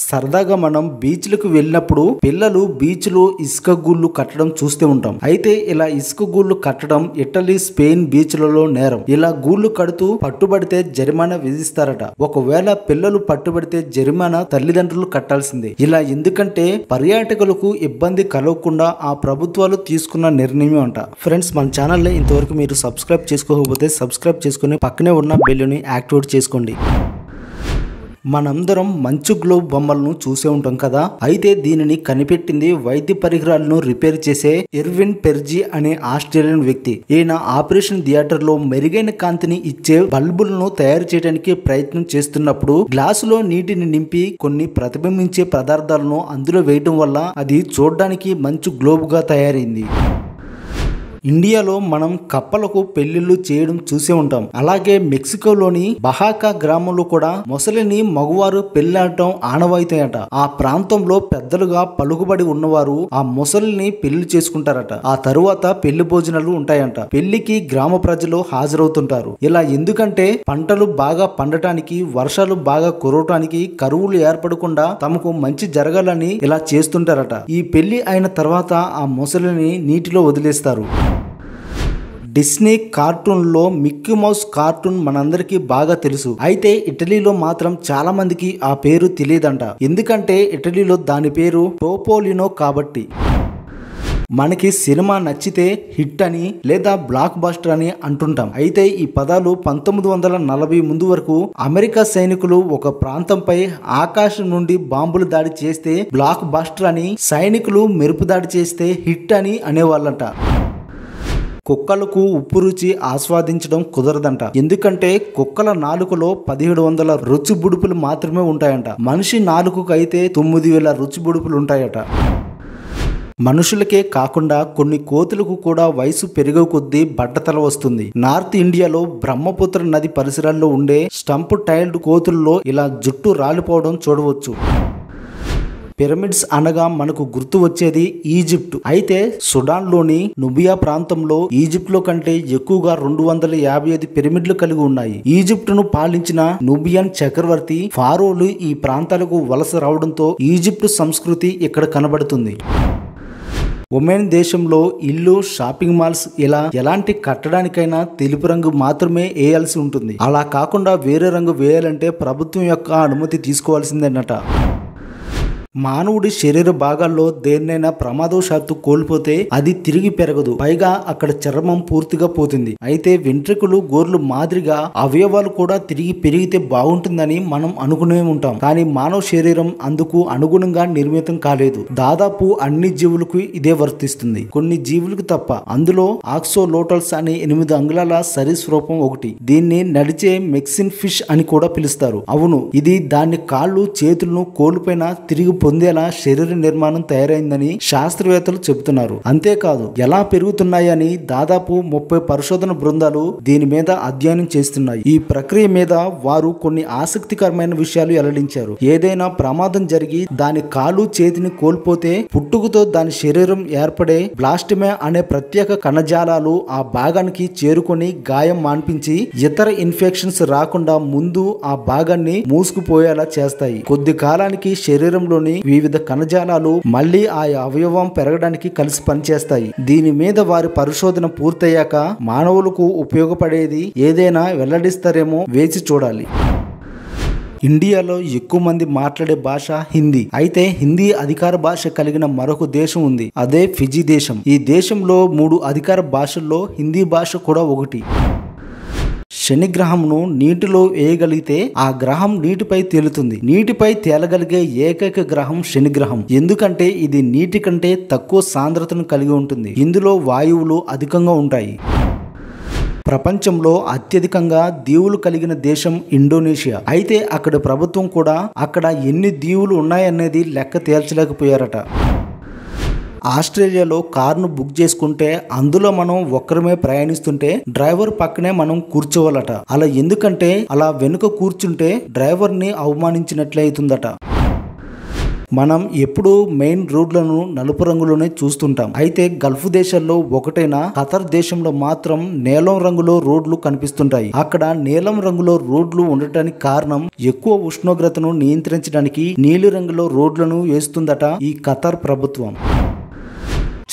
సరదాగా మనం బీచ్లకు వెళ్ళినప్పుడు పిల్లలు బీచ్ లో ఇసుక గూళ్ళు కట్టడం చూస్తూ ఉంటాం. అయితే ఇలా ఇసుక గూళ్ళు కట్టడం ఇటలీ, స్పెయిన్ బీచ్లలో నేరం. ఇలా గూళ్ళు కడుతూ పట్టుబడితే జరిమానా విధిస్తారట. ఒకవేళ పిల్లలు పట్టుబడితే జరిమానా తల్లిదండ్రులు కట్టాల్సిందే. ఇలా ఎందుకంటే పర్యాటకులకు ఇబ్బంది కలగకుండా ఆ ప్రభుత్వాలు తీసుకున్న నిర్ణయం అంట. ఫ్రెండ్స్, మన ఛానల్ ని ఇంతవరకు మీరు సబ్స్క్రైబ్ చేసుకోకపోతే సబ్స్క్రైబ్ చేసుకుని పక్కనే ఉన్న బెల్ ని యాక్టివేట్ చేసుకోండి. మనందరం మంచు గ్లోబ్ బొమ్మలను చూసే ఉంటాం కదా. అయితే దీనిని కనిపెట్టింది వైద్య పరికరాలను రిపేర్ చేసే ఎర్విన్ పెర్జీ అనే ఆస్ట్రేలియన్ వ్యక్తి. ఈయన ఆపరేషన్ థియేటర్ లో మెరుగైన కాంతిని ఇచ్చే బల్బులను తయారు చేయడానికి ప్రయత్నం చేస్తున్నప్పుడు గ్లాసులో నీటిని నింపి కొన్ని ప్రతిబింబించే పదార్థాలను అందులో వేయడం వల్ల అది చూడడానికి మంచు గ్లోబ్ గా తయారైంది. ఇండియాలో మనం కప్పలకు పెళ్లిళ్లు చేయడం చూసే ఉంటాం. అలాగే మెక్సికోలోని బహాకా గ్రామంలో కూడా మొసలిని మగవారు పెళ్లాడటం ఆనవాయితీయట. ఆ ప్రాంతంలో పెద్దలుగా పలుకుబడి ఉన్నవారు ఆ మొసలిని పెళ్లి చేసుకుంటారట. ఆ తరువాత పెళ్లి భోజనాలు ఉంటాయంట. పెళ్లికి గ్రామ ప్రజలు హాజరవుతుంటారు. ఇలా ఎందుకంటే పంటలు బాగా పండటానికి, వర్షాలు బాగా కురవటానికి, కరువులు ఏర్పడకుండా తమకు మంచి జరగాలని ఇలా చేస్తుంటారట. ఈ పెళ్లి అయిన తర్వాత ఆ మొసలిని నీటిలో వదిలేస్తారు. డిస్నీ కార్టూన్ లో మిక్కీ మౌస్ కార్టూన్ మనందరికీ బాగా తెలుసు. అయితే ఇటలీలో మాత్రం చాలా మందికి ఆ పేరు తెలియదంట. ఎందుకంటే ఇటలీలో దాని పేరు టోపోలినో కాబట్టి. మనకి సినిమా నచ్చితే హిట్ అని లేదా బ్లాక్ బస్టర్ అని అంటుంటాం. అయితే ఈ పదాలు 1940 ముందు వరకు అమెరికా సైనికులు ఒక ప్రాంతంపై ఆకాశం నుండి బాంబులు దాడి చేస్తే బ్లాక్ బస్టర్ అని, సైనికులు మెరుపు దాడి చేస్తే హిట్ అని అనేవాళ్ళంట. కుక్కలకు ఉప్పు రుచి ఆస్వాదించడం కుదరదంట. ఎందుకంటే కుక్కల నాలుకలో 1700 రుచి బుడుపులు మాత్రమే ఉంటాయంట. మనిషి నాలుకకు అయితే 9000 రుచి బుడుపులు ఉంటాయట. మనుషులకే కాకుండా కొన్ని కోతులకు కూడా వయసు పెరిగే కొద్దీ బట్టతల వస్తుంది. నార్త్ ఇండియాలో బ్రహ్మపుత్ర నది పరిసరాల్లో ఉండే స్టంప్ టైల్డ్ కోతుల్లో ఇలా జుట్టు రాలిపోవడం చూడవచ్చు. పిరమిడ్స్ అనగా మనకు గుర్తు వచ్చేది ఈజిప్ట్. అయితే సుడాన్ లోని నుబియా ప్రాంతంలో ఈజిప్ట్ లో కంటే ఎక్కువగా 255 పిరమిడ్లు కలిగి ఉన్నాయి. ఈజిప్టును పాలించిన నుబియన్ చక్రవర్తి ఫారోలు ఈ ప్రాంతాలకు వలస రావడంతో ఈజిప్ట్ సంస్కృతి ఇక్కడ కనబడుతుంది. ఒమెన్ దేశంలో ఇల్లు, షాపింగ్ మాల్స్ ఇలా ఎలాంటి కట్టడానికైనా తెలుపు రంగు మాత్రమే వేయాల్సి ఉంటుంది. అలా కాకుండా వేరే రంగు వేయాలంటే ప్రభుత్వం యొక్క అనుమతి తీసుకోవాల్సిందేనట. మానవుడి శరీర భాగాల్లో దేన్నైనా ప్రమాదవశాత్తు కోల్పోతే అది తిరిగి పెరగదు. పైగా అక్కడ చర్మం పూర్తిగా పోతుంది. అయితే వెంట్రుకలు, గోర్లు మాదిరిగా అవయవాలు కూడా తిరిగి పెరిగితే బాగుంటుందని మనం అనుకునే ఉంటాం. కానీ మానవ శరీరం అందుకు అనుగుణంగా నిర్మితం కాలేదు. దాదాపు అన్ని జీవులకు ఇదే వర్తిస్తుంది, కొన్ని జీవులకు తప్ప. అందులో ఆక్సోలోటల్స్ అనే 8 అంగుళాల సరీసృపం ఒకటి. దీన్ని నడిచే మెక్సిన్ ఫిష్ అని కూడా పిలుస్తారు. అవును, ఇది దాని కాళ్ళు, చేతులను కోల్పోయినా తిరిగి పొందేలా శరీర నిర్మాణం తయారైందని శాస్త్రవేత్తలు చెబుతున్నారు. అంతేకాదు, ఎలా పెరుగుతున్నాయని దాదాపు 30 పరిశోధన బృందాలు దీని మీద అధ్యయనం చేస్తున్నాయి. ఈ ప్రక్రియ మీద వారు కొన్ని ఆసక్తికరమైన విషయాలు వెల్లడించారు. ఏదైనా ప్రమాదం జరిగి దాని కాలు, చేతిని కోల్పోతే పుట్టుకతో దాని శరీరం ఏర్పడే బ్లాస్టమే అనే ప్రత్యేక కణజాలాలు ఆ భాగానికి చేరుకొని గాయం మాన్పించి ఇతర ఇన్ఫెక్షన్స్ రాకుండా ముందు ఆ భాగాన్ని మూసుకుపోయేలా చేస్తాయి. కొద్ది కాలానికి శరీరంలోని వివిధ కణజాలాలు మళ్లీ ఆ అవయవం పెరగడానికి కలిసి పనిచేస్తాయి. దీని మీద వారి పరిశోధన పూర్తయ్యాక మానవులకు ఉపయోగపడేది ఏదైనా వెల్లడిస్తారేమో వేచి చూడాలి. ఇండియాలో ఎక్కువ మంది మాట్లాడే భాష హిందీ. అయితే హిందీ అధికార భాష కలిగిన మరొక దేశం ఉంది. అదే ఫిజీ దేశం. ఈ దేశంలో 3 అధికార భాషల్లో హిందీ భాష కూడా ఒకటి. శని గ్రహంను నీటిలో వేయగలిగితే ఆ గ్రహం నీటిపై తేలుతుంది. నీటిపై తేలగలిగే ఏకైక గ్రహం శని గ్రహం. ఎందుకంటే ఇది నీటి కంటే తక్కువ సాంద్రతను కలిగి ఉంటుంది. ఇందులో వాయువులు అధికంగా ఉంటాయి. ప్రపంచంలో అత్యధికంగా దీవులు కలిగిన దేశం ఇండోనేషియా. అయితే అక్కడ ప్రభుత్వం కూడా అక్కడ ఎన్ని దీవులు ఉన్నాయనేది లెక్క తేల్చలేకపోయారట. ఆస్ట్రేలియాలో కారును బుక్ చేసుకుంటే అందులో మనం ఒక్కరమే ప్రయాణిస్తుంటే డ్రైవర్ పక్కనే మనం కూర్చోవాలట. అలా ఎందుకంటే అలా వెనుక కూర్చుంటే డ్రైవర్ని అవమానించినట్లయితుందట. మనం ఎప్పుడూ మెయిన్ రోడ్లను నలుపు రంగులోనే చూస్తుంటాం. అయితే గల్ఫ్ దేశాల్లో ఒకటైన ఖతర్ దేశంలో మాత్రం నీలం రంగులో రోడ్లు కనిపిస్తుంటాయి. అక్కడ నీలం రంగులో రోడ్లు ఉండటానికి కారణం ఎక్కువ ఉష్ణోగ్రతను నియంత్రించడానికి నీలి రంగులో రోడ్లను వేస్తుందట ఈ ఖతర్ ప్రభుత్వం.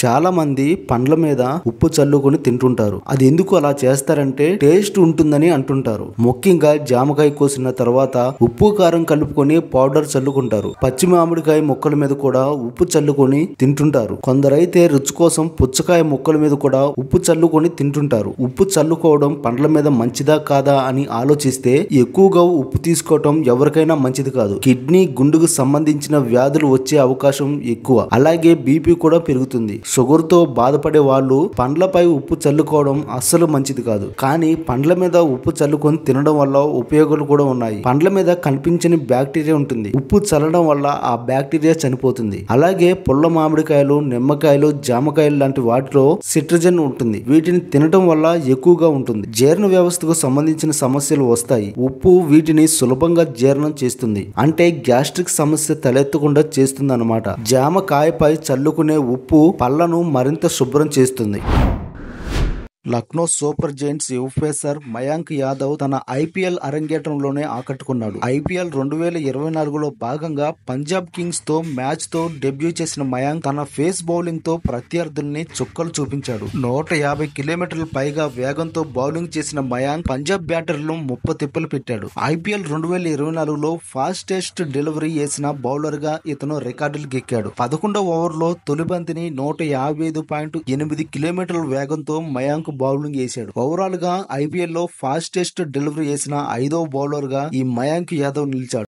చాలా మంది పండ్ల మీద ఉప్పు చల్లుకొని తింటుంటారు. అది ఎందుకు అలా చేస్తారంటే టేస్ట్ ఉంటుందని అంటుంటారు. ముఖ్యంగా జామకాయ కోసిన తర్వాత ఉప్పు కారం కలుపుకొని పౌడర్ చల్లుకుంటారు. పచ్చి మామిడికాయ ముక్కల మీద కూడా ఉప్పు చల్లుకొని తింటుంటారు. కొందరైతే రుచి కోసం పుచ్చకాయ ముక్కల మీద కూడా ఉప్పు చల్లుకొని తింటుంటారు. ఉప్పు చల్లుకోవడం పండ్ల మీద మంచిదా కాదా అని ఆలోచిస్తే ఎక్కువగా ఉప్పు తీసుకోవటం ఎవరికైనా మంచిది కాదు. కిడ్నీ, గుండెకు సంబంధించిన వ్యాధులు వచ్చే అవకాశం ఎక్కువ. అలాగే బీపీ కూడా పెరుగుతుంది. షుగర్ తో బాధపడే వాళ్ళు పండ్లపై ఉప్పు చల్లుకోవడం అస్సలు మంచిది కాదు. కానీ పండ్ల మీద ఉప్పు చల్లుకొని తినడం వల్ల ఉపయోగాలు కూడా ఉన్నాయి. పండ్ల మీద కనిపించని బ్యాక్టీరియా ఉంటుంది. ఉప్పు చల్లడం వల్ల ఆ బ్యాక్టీరియా చనిపోతుంది. అలాగే పుల్ల మామిడికాయలు, నిమ్మకాయలు, జామకాయలు లాంటి వాటిలో సిట్రజన్ ఉంటుంది. వీటిని తినడం వల్ల ఎక్కువగా ఉంటుంది. జీర్ణ వ్యవస్థకు సంబంధించిన సమస్యలు వస్తాయి. ఉప్పు వీటిని సులభంగా జీర్ణం చేస్తుంది. అంటే గ్యాస్ట్రిక్ సమస్య తలెత్తకుండా చేస్తుంది అన్నమాట. జామకాయపై చల్లుకునే ఉప్పు పళ్ళను మరింత శుభ్రం చేస్తుంది. లక్నో సూపర్ జైంట్స్ యువ పేసర్ మయాంక్ యాదవ్ తన ఐపీఎల్ అరంగేట్రంలోనే ఆకట్టుకున్నాడు. ఐపీఎల్ 2024లో భాగంగా పంజాబ్ కింగ్స్ తో మ్యాచ్ తో డెబ్యూ చేసిన మయాంక్ తన ఫేస్ బౌలింగ్ తో ప్రత్యర్థుల్ని చుక్కలు చూపించాడు. 150 కిలోమీటర్ల పైగా వేగంతో బౌలింగ్ చేసిన మయాంక్ పంజాబ్ బ్యాటర్లను ముప్పతిప్పలు పెట్టాడు. ఐపీఎల్ 2024లో ఫాస్టెస్ట్ డెలివరీ చేసిన బౌలర్ గా ఇతను రికార్డులకు ఎక్కాడు. 11వ ఓవర్లో తొలి బంతిని 155.8 కిలోమీటర్ల వేగంతో మయాంక్ బౌలింగ్ చేశాడు. ఓవరాల్ గా ఐపీఎల్ లో ఫాస్టెస్ట్ డెలివరీ చేసిన 5వ బౌలర్ గా ఈ మయాంక్ యాదవ్ నిలిచాడు.